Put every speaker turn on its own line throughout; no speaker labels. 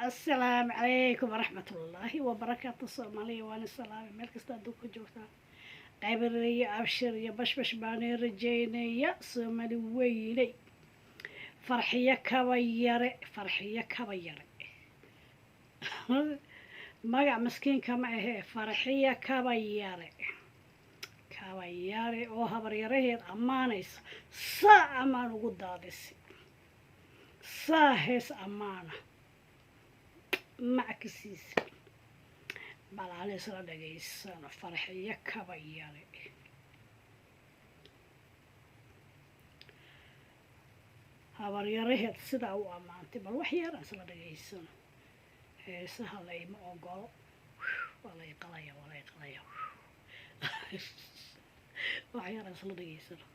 السلام عليكم ورحمة الله وبركاته. الصومالية وانا السلام ملك استادوك جوتا قابرية أبشرية بش باني رجينية صومالي ويلي فرحية كبيرة مقع مسكين كما هي فرحية كبيرة oo habaryaraheed ammaanaysa saa ammaan ugu daadisay saa hees ammaana macagsiisa balaale isla dhageysano farxiyo kaba yare habaryaraheed sidaa u ammaantay bal wax yar isla dhageysano heesaha layma ogolo walay qalaya waxyar isla dhageysano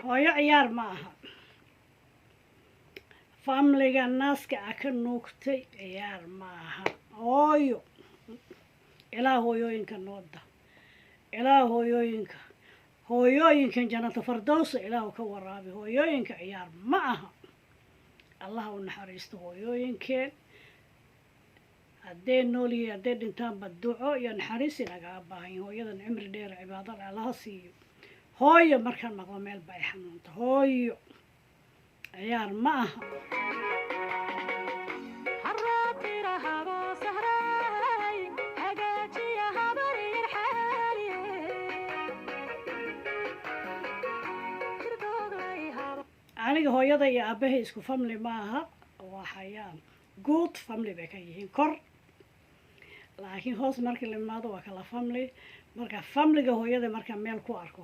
hooyo ciyaar ma aha famliga naaska ka nuugtay ciyaar ma aha hooyo ilaa hooyooyinka nooda ilaa hooyooyinkan jannato fardowsa ilaahu ka waraabi hooyooyinka ciyaar ma aha allah u naxariisto hooyooyinkeen hadday nool yihiin hadday dhintaanba duco iyo naxariis inagaa baahan hooyadan cimri dheer cibaado leh allaha siiyo hooyo markaan maqlo meel ba ay xanuunta hooyo ciyaar ma aha aniga hooyada iyo aabahay isku family ma aha waxayaan good family bay ka yihiin kor laakiin hoos markii la imaado waa kala family marka famlyga hooyada markaan meel ku arko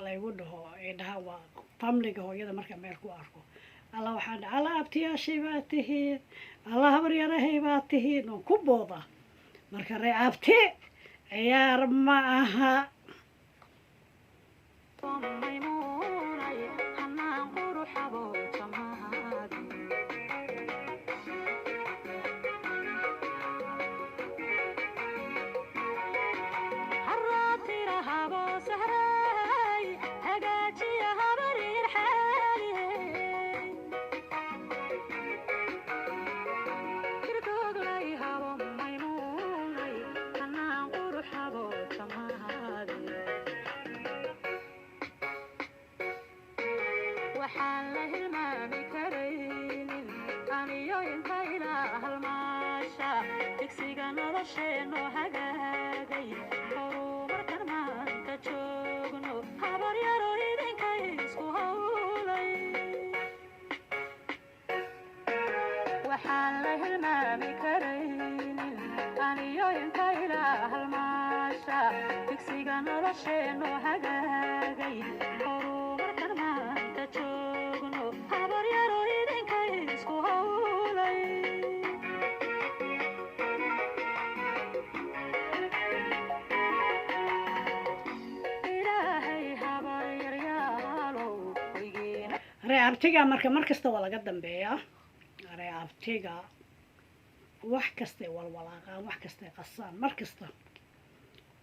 laygu dhaho ay dhaha waa famlyga hooyada markaan meel ku arko alla waxaan dhaha alla abtiyaashay baa tihiin alla habaryarahay baa tihiin oo ku booda marka ree abti ciyaar ma aha reabtiga markasta waa laga dambeeyaa reabtiga wax kasta walwalaaqaan wax kasta qasaan markasta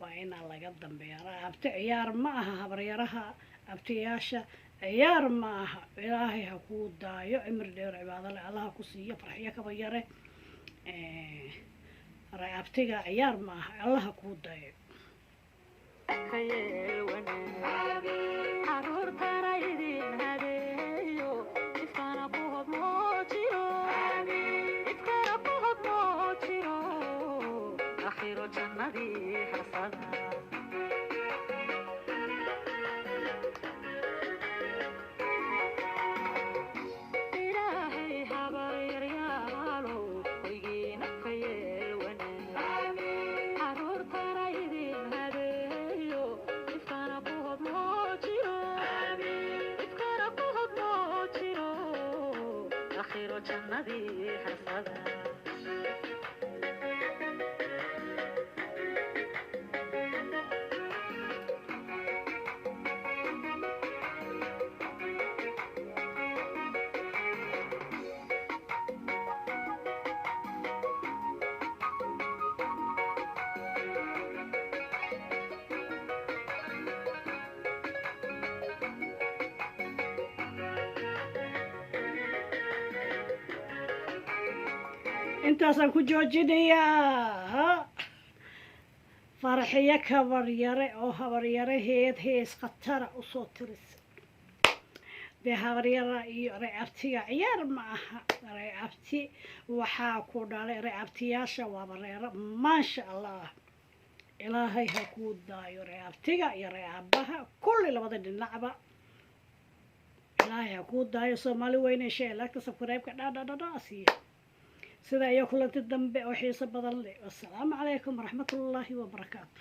waa inaa laga dambeeyaa reabti ciyaar ma aha habaryaraha abtiyaasha ciyaar ma aha ilaahay ha kuu daayo cimri dheer cibaado leh allah ha ku siiyo farxiyo kaba yare reabtiga ciyaar ma aha allah ha kuu daayo
jannadii harsada ilaahay habaryaryaalow hoygiina ka yeel wanaag caruurtana idin habeeyo ifkana ku hodmoo jiro ifkana ku hodmoo jiro akhiro jannadii harsada
intaasaan ku joojinayaa farxiyo kabaryare oo habaryaraheed hees khatara usoo tirisa dee habaryara iyo reabtiga ciyaar ma aha reabti waxaa ku dhalay reabtiyaasha waaba reero maasha allah ilaahay ha kuu daayo reabtiga iyo reabaha kulli labada dhinacba ilaahay ha kuu daayo soomaali weyne sheelagta sabkareebka dhaadhadhadhaasiya sida iyo kulanti dambe oo xiiso badan leh. Assalaamu calaykum waraxmatullaahi wabarakaatu.